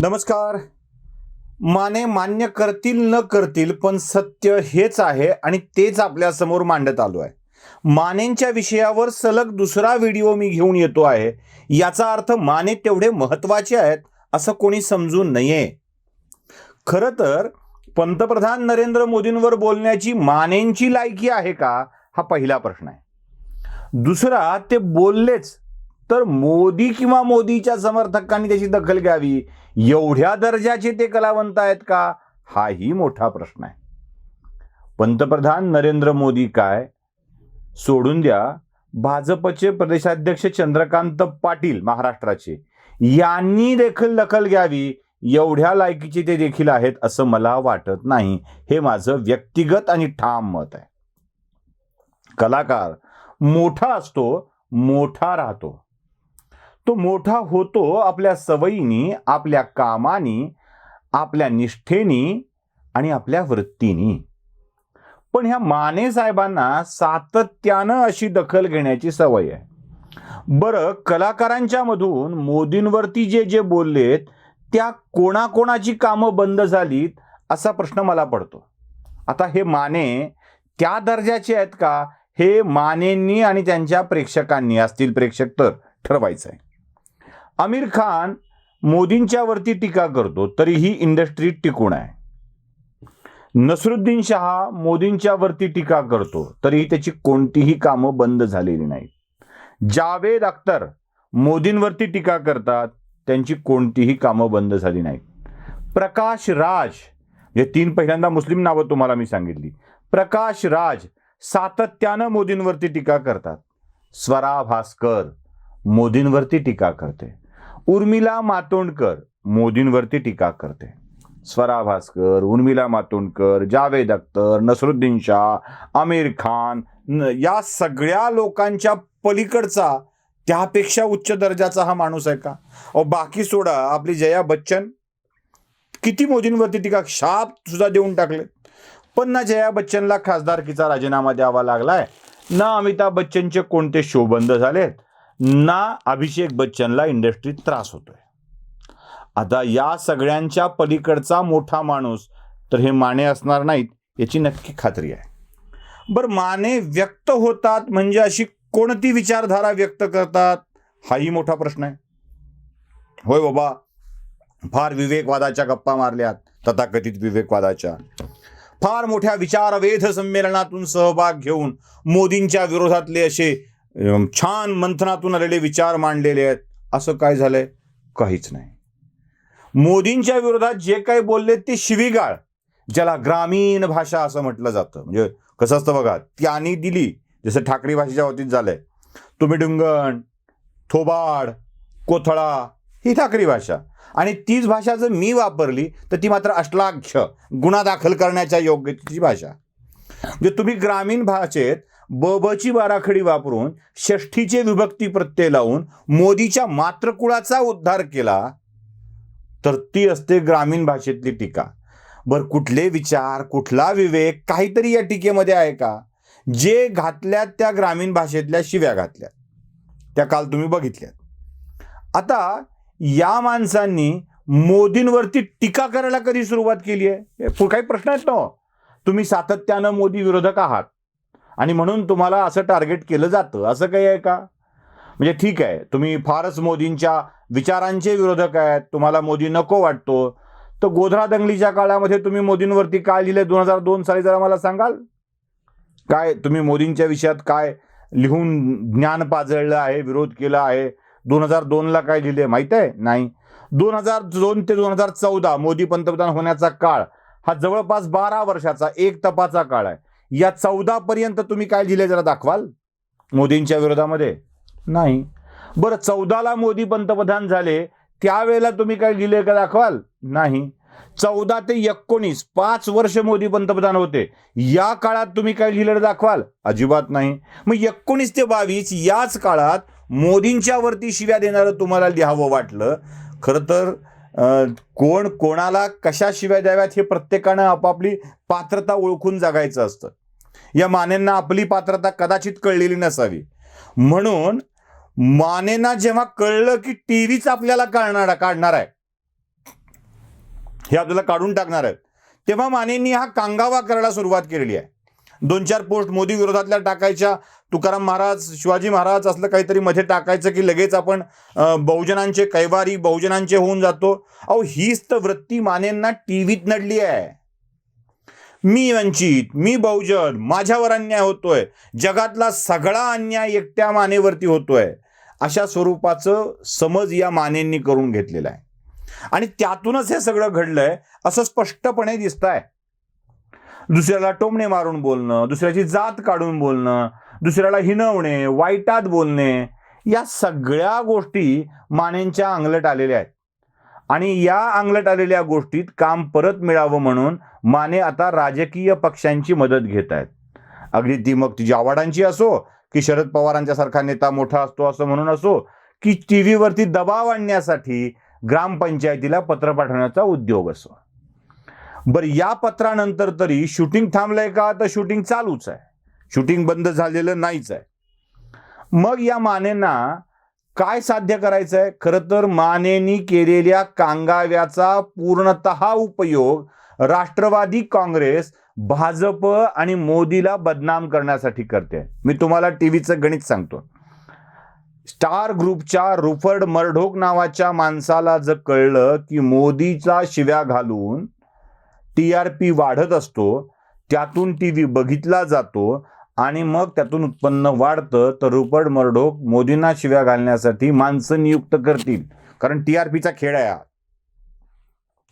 नमस्कार. माने मान्य करतील न करतील पण सत्य हेच आहे आणि तेच आपल्या समोर मांडत आलो आहे. मानेंच्या विषयावर सलग दुसरा व्हिडिओ मी घेऊन येतो आहे. याचा अर्थ माने तेवढे महत्वाचे आहेत असं कोणी समजू नये. खरं तर पंतप्रधान नरेंद्र मोदींवर बोलण्याची मानेंची लायकी आहे का, हा पहिला प्रश्न आहे. दुसरा, ते बोललेच तर मोदी किंवा मोदीच्या समर्थकांनी त्याची दखल घ्यावी एवढ्या दर्जाचे ते कलावंत आहेत का, हाही मोठा प्रश्न आहे. पंतप्रधान नरेंद्र मोदी काय, सोडून द्या, भाजपचे प्रदेशाध्यक्ष चंद्रकांत पाटील महाराष्ट्राचे यांनी देखील दखल घ्यावी एवढ्या लायकीचे ते देखील आहेत असं मला वाटत नाही. हे माझं व्यक्तिगत आणि ठाम मत आहे. कलाकार मोठा असतो, मोठा राहतो. तो मोठा होतो आपल्या सवयीनी, आपल्या कामानी, आपल्या निष्ठेनी आणि आपल्या वृत्तीनी. पण ह्या माने साहेबांना सातत्यानं अशी दखल घेण्याची सवय आहे. बरं, कलाकारांच्या मधून मोदींवरती जे जे बोललेत त्या कोणाकोणाची कामं बंद झालीत असा प्रश्न मला पडतो. आता हे माने त्या दर्जाचे आहेत का, हे मानेंनी आणि त्यांच्या प्रेक्षकांनी, असतील प्रेक्षक तर, ठरवायचं आहे. आमिर खान मोदींच्या वरती टीका करतो तरीही इंडस्ट्री टिकून आहे. नसरुद्दीन शहा मोदींच्या वरती टीका करतो तरीही त्याची कोणतीही कामं बंद झालेली नाहीत. जावेद अख्तर मोदींवरती टीका करतात, त्यांची कोणतीही कामं बंद झाली नाहीत. प्रकाश राज, हे तीन पहिल्यांदा मुस्लिम नावं तुम्हाला मी सांगितली. प्रकाश राज सातत्यानं मोदींवरती टीका करतात. स्वरा भास्कर मोदींवरती टीका करते. उर्मिला मातोंडकर मोदींवरती टीका करते. स्वरा भास्कर, उर्मिला मातोंडकर, जावेद अख्तर, नसरुद्दीन शाह, आमिर खान, या सगळ्या लोकांच्या पलीकडचा, त्यापेक्षा उच्च दर्जाचा हा माणूस आहे का? बाकी सोडा, आपली जया बच्चन किती मोदींवरती टीका, शाप सुद्धा देऊन टाकले. पण ना जया बच्चनला खासदारकीचा राजीनामा द्यावा लागलाय, ना अमिताभ बच्चनचे कोणते शो बंद झालेत, ना अभिषेक बच्चनला इंडस्ट्रीत त्रास होतोय. आता या सगळ्यांच्या पलीकडचा मोठा माणूस तर हे माने असणार नाहीत याची नक्की खात्री आहे. बरं, माने व्यक्त होतात म्हणजे अशी कोणती विचारधारा व्यक्त करतात, हाही मोठा प्रश्न आहे. होय बाबा, फार विवेकवादाच्या गप्पा मारल्यात, तथाकथित विवेकवादाच्या. फार मोठ्या विचारवेध संमेलनातून सहभाग घेऊन मोदींच्या विरोधातले असे छान मंथनातून आलेले विचार मांडलेले आहेत. असं काय झालंय? काहीच नाही. मोदींच्या विरोधात जे काही बोलले ते शिवीगाळ, ज्याला ग्रामीण भाषा असं म्हटलं जातं. म्हणजे कसं असतं बघा, त्यांनी दिली, जसं ठाकरी भाषेच्या बाबतीत झालंय, तुम्ही डुंगण, थोबाड, कोथळा, ही ठाकरी भाषा. आणि तीच भाषा जर मी वापरली तर ती मात्र अश्लाघ्य, गुन्हा दाखल करण्याच्या योग्यतेची भाषा. म्हणजे तुम्ही ग्रामीण भाषेत बची बाराखडी वापरून षष्ठीचे विभक्ती प्रत्यय लावून मोदीच्या मातृकुळाचा उद्धार केला तर ती असते ग्रामीण भाषेतली टीका. बरं, कुठले विचार, कुठला विवेक, काहीतरी या टीकेमध्ये आहे का? जे घातल्यात त्या ग्रामीण भाषेतल्या शिव्या घातल्यात, त्या काल तुम्ही बघितल्यात. आता या माणसांनी मोदींवरती टीका करायला कधी सुरुवात केली आहे? काही प्रश्न आहेत ना. तुम्ही सातत्यानं मोदी विरोधक आहात आणि म्हणून तुम्हाला असं टार्गेट केलं जातं, असं काही आहे का? म्हणजे ठीक आहे, तुम्ही फारच मोदींच्या विचारांचे विरोधक आहेत, तुम्हाला मोदी नको वाटतो, तर गोधरा दंगलीच्या काळामध्ये तुम्ही मोदींवरती काय लिहिले 2002 साली, जरा मला सांगाल? काय तुम्ही मोदींच्या विषयात काय लिहून ज्ञान पाजळलं आहे, विरोध केला आहे? 2002ला काय लिहिले माहित आहे? नाही. 2002 ते 2014 मोदी पंतप्रधान होण्याचा काळ हा जवळपास 12 वर्षाचा एक तपाचा काळ आहे. या 14 पर्यंत तुम्ही काय लिहिले जरा दाखवाल मोदींच्या विरोधामध्ये? नाही. बरं, 14ला मोदी पंतप्रधान झाले त्यावेळेला तुम्ही काय लिहिले का दाखवाल? नाही. 14 ते 19 5 वर्ष मोदी पंतप्रधान होते, या काळात तुम्ही काय लिहिलं दाखवाल? अजिबात नाही. मग 19 ते 22 याच काळात मोदींच्या वरती शिव्या देणारं तुम्हाला लिहावं वाटलं. खरं तर कोण कोणाला कशा शिव्या द्याव्यात हे प्रत्येकानं आपापली पात्रता ओळखून जगायचं असतं. या मानेंना आपली पात्रता कदाचित कळलेली नसावी, म्हणून मानेंना जेव्हा कळलं की टीव्हीच आपल्याला काढणार आहे, हे आपल्याला काढून टाकणार आहेत, तेव्हा मानेंनी हा कांगावा करायला सुरुवात केलेली आहे. 2-4 पोस्ट मोदी विरोधातल्या टाकायच्या, तुकाराम महाराज, शिवाजी महाराज असलं काहीतरी मध्ये टाकायचं की लगेच आपण बहुजनांचे कैवारी, बहुजनांचे होऊन जातो. अहो, हीच तर वृत्ती मानेंना टीव्हीत नडली आहे. मी वंचित, मी बहुजन, माझ्यावर अन्याय होतोय, जगातला सगळा अन्याय एकट्या मानेवरती होतोय, अशा स्वरूपाचं समज या मानेंनी करून घेतलेला आहे. आणि त्यातूनच हे सगळं घडलंय असं स्पष्टपणे दिसतंय. दुसऱ्याला टोमणे मारून बोलणं, दुसऱ्याची जात काढून बोलणं, दुसऱ्याला हिणवणे, वाईटात बोलणे, या सगळ्या गोष्टी मानेंच्या अंगलट आलेल्या आहेत. आणि या अंगलट आलेल्या गोष्टीत काम परत मिळावं म्हणून माने आता राजकीय पक्षांची मदत घेत आहेत. अगदी ती मग तिची आवाडांची असो, की शरद पवारांच्या सारखा नेता मोठा असतो असं म्हणून असो, की टीव्हीवरती दबाव आणण्यासाठी ग्रामपंचायतीला पत्र पाठवण्याचा उद्योग असो. बरं, या पत्रानंतर तरी शूटिंग थांबलंय का? तर शूटिंग चालूच आहे, शूटिंग बंद झालेलं नाहीच आहे. मग या मानेंना काय साध्य करायचं आहे? खरं तर मानेंनी केलेल्या कांगाव्याचा पूर्णतः उपयोग राष्ट्रवादी काँग्रेस, भाजप आणि मोदीला बदनाम करण्यासाठी करते. मी तुम्हाला टीव्हीचं गणित सांगतो. स्टार ग्रुपच्या रुपर्ड मर्डोक नावाच्या माणसाला जर कळलं की मोदीचा शिव्या घालून TRP वाढत असतो, त्यातून टीव्ही बघितला जातो आणि मग त्यातून उत्पन्न वाढतं, तर रुपर्ड मर्डोक मोदींना शिव्या घालण्यासाठी माणसं नियुक्त करतील. कारण TRPचा खेळ आहे,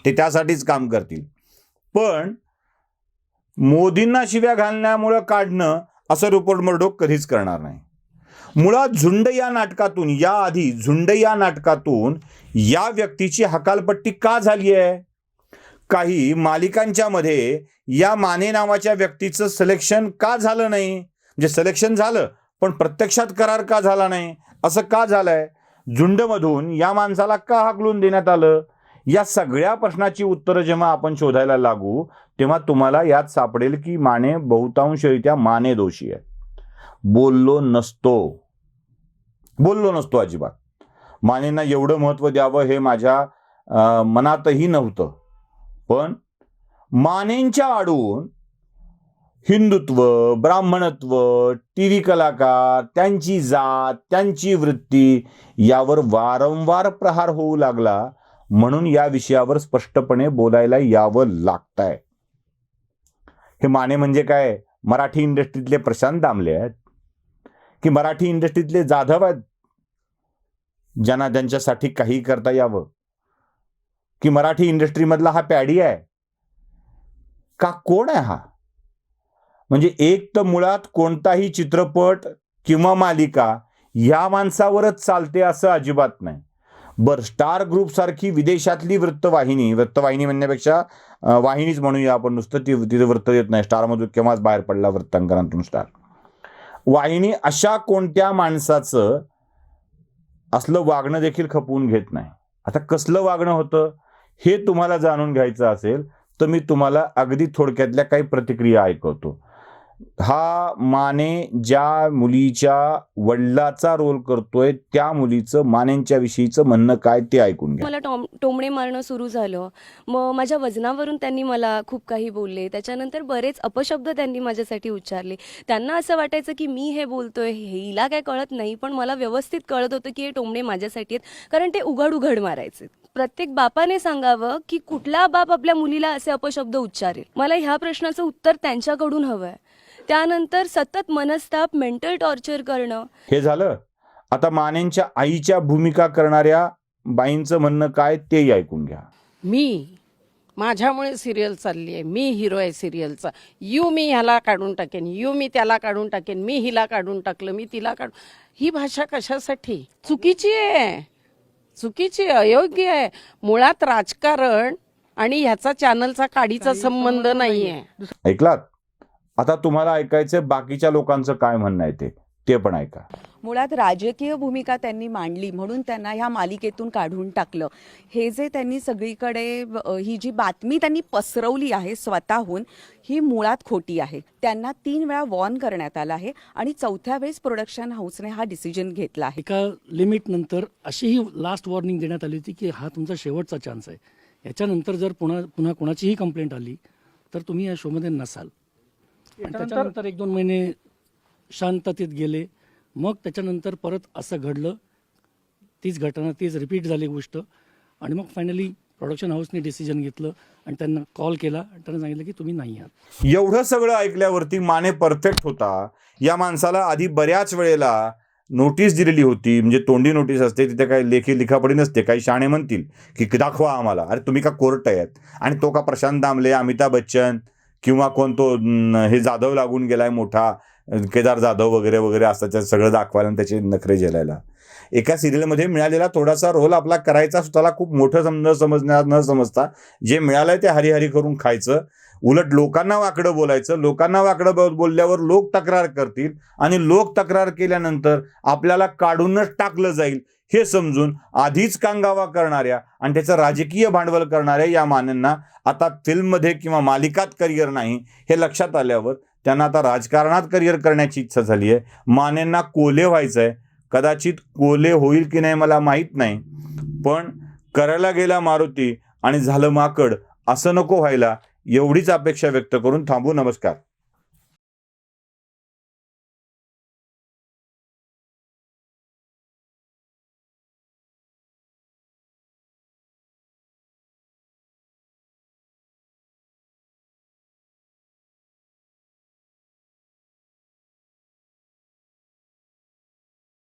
ते त्यासाठीच काम करतील. पण मोदींना शिव्या घालण्यामुळं काढणं असं रुपर्ड मर्डोक कधीच करणार नाही. मुळात झुंड या नाटकातून, याआधी झुंड या नाटकातून या व्यक्तीची हकालपट्टी का झाली आहे? काही मालिकांच्या मध्ये या माने नावाच्या व्यक्तीचं सिलेक्शन का झालं नाही? म्हणजे सिलेक्शन झालं पण प्रत्यक्षात करार का झाला नाही? असं का झालंय? झुंडमधून या माणसाला का हाकलून देण्यात आलं? या सगळ्या प्रश्नाची उत्तरं जेव्हा आपण शोधायला लागू, तेव्हा तुम्हाला यात सापडेल की माने बहुतांशरित्या माने दोषी आहे. बोललो नसतो अजिबात. मानेंना एवढं महत्व द्यावं हे माझ्या मनातही नव्हतं. पण मानेंच्या आडून हिंदुत्व, ब्राह्मणत्व, टीव्ही कलाकार, त्यांची जात, त्यांची वृत्ती यावर वारंवार प्रहार होऊ लागला. म्हणून या विषयावर स्पष्टपणे बोलायला यावं लागतंय. हे माने म्हणजे काय? मराठी इंडस्ट्रीतले प्रशांत दामले आहेत की मराठी इंडस्ट्रीतले जाधव आहेत ज्यांना त्यांच्यासाठी काही करता यावं? की मराठी इंडस्ट्रीमधला हा पॅडी आहे का? कोण आहे हा? म्हणजे एक तर मुळात कोणताही चित्रपट किंवा मालिका या माणसावरच चालते असं अजिबात नाही. बरं, स्टार ग्रुप सारखी विदेशातली वृत्तवाहिनी म्हणण्यापेक्षा वाहिनीच म्हणूया आपण, नुसतं तिथे वृत्त येत नाही. स्टारमधून केव्हाच बाहेर पडला वृत्तांकनातून स्टार वाहिनी, अशा कोणत्या माणसाचं असलं वागणं देखील खपवून घेत नाही. आता कसलं वागणं होतं हे तुम्हाला जाणून घ्यायचं असेल तर मी तुम्हाला अगदी थोडक्यातल्या काही प्रतिक्रिया ऐकवतो. हा माने ज्या मुलीच्या वडिलाचा रोल करतोय त्या मुलीचं मानेंच्या विषयीचं म्हणणं काय ते ऐकून घ्या. मला टोमणे मारणं सुरू झालं. मग माझ्या वजनावरून त्यांनी मला खूप काही बोलले. त्याच्यानंतर बरेच अपशब्द त्यांनी माझ्यासाठी उच्चारले. त्यांना असं वाटायचं की मी हे बोलतोय हिला काय कळत नाही, पण मला व्यवस्थित कळत होतं की हे टोमणे माझ्यासाठी आहेत, कारण ते उघड मारायचे. प्रत्येक बापाने सांगावं की कुठला बाप आपल्या मुलीला असे अपशब्द उच्चारेल. मला ह्या प्रश्नाचं उत्तर त्यांच्याकडून हवं आहे. त्यानंतर सतत मनस्ताप, मेंटल टॉर्चर करणं. हे झालं. आता मानेंच्या आईच्या भूमिका करणाऱ्या बाईंचं म्हणणं काय तेही ऐकून घ्या. माझ्यामुळे सिरियल चालली आहे, मी हिरो आहे सिरियलचा, मी ह्याला काढून टाकेन, मी त्याला काढून टाकेन, मी हिला काढून टाकलं, मी तिला काढून. ही भाषा कशासाठी? चुकीची आहे, अयोग्य आहे. मुळात राजकारण आणि ह्याचा चॅनलचा काडीचा संबंध नाहीये. ऐकलात? आता तुम्हाला ऐकायचं बाकीच्या लोकांचं काय म्हणणं आहे ते पण ऐका. मुळात राजकीय भूमिका त्यांनी मांडली म्हणून त्यांना ह्या मालिकेतून काढून टाकलं. हे जे त्यांनी सगळीकडे ही जी बातमी त्यांनी पसरवली आहे स्वतःहून, ही मुळात खोटी आहे. त्यांना 3 वेळा वॉर्न करण्यात आलं आहे आणि 4थ्या वेळेस प्रोडक्शन हाऊसने हा डिसिजन घेतला आहे. एका लिमिट नंतर अशीही लास्ट वॉर्निंग देण्यात आली होती की हा तुमचा शेवटचा चान्स आहे. याच्यानंतर जर पुन्हा कोणाचीही कंप्लेंट आली तर तुम्ही या शोमध्ये नसाल. आणि त्याच्यानंतर 1-2 महिने शांततेत गेले. मग त्याच्यानंतर परत असं घडलं, तीच घटना तीच रिपीट झाली गोष्ट. आणि मग फायनली प्रोडक्शन हाऊसने डिसिजन घेतलं आणि त्यांना कॉल केला आणि त्यांना सांगितलं की तुम्ही नाही आहात. एवढं सगळं ऐकल्यावरती माने परफेक्ट होता. या माणसाला आधी बऱ्याच वेळेला नोटीस दिलेली होती, म्हणजे तोंडी नोटीस असते, तिथे काही लेखी लिखापडी नसते. काही शाणे म्हणतील की दाखवा आम्हाला, अरे तुम्ही का कोर्ट आहेत, आणि तो का प्रशांत दामले, अमिताभ बच्चन किंवा कोण तो हे जाधव लागून गेलाय मोठा, केदार जाधव वगैरे वगैरे असतात, सगळं दाखवायला आणि त्याचे नखरे झेलायला. एका सिरियलमध्ये मिळालेला थोडासा रोल आपला करायचा स्वतःला खूप मोठं समजण्यात न समजता जे मिळालंय ते हरिहरी करून खायचं. उलट लोकांना वाकडं बोलायचं. लोकांना वाकडं बोलल्यावर लोक तक्रार करतील आणि लोक तक्रार केल्यानंतर आपल्याला काढूनच टाकलं जाईल हे समजून आधीच कांगावा करणाऱ्या आणि त्याचं राजकीय भांडवल करणाऱ्या या मान्यांना आता फिल्ममध्ये किंवा मालिकात करिअर नाही हे लक्षात आल्यावर त्यांना आता राजकारणात करिअर करण्याची इच्छा झाली आहे. मान्यांना कोल्हे व्हायचं आहे. कदाचित कोल्हे होईल की नाही मला माहीत नाही, पण करायला गेला मारुती आणि झालं माकड असं नको व्हायला, एवढीच अपेक्षा व्यक्त करून थांबू. नमस्कार.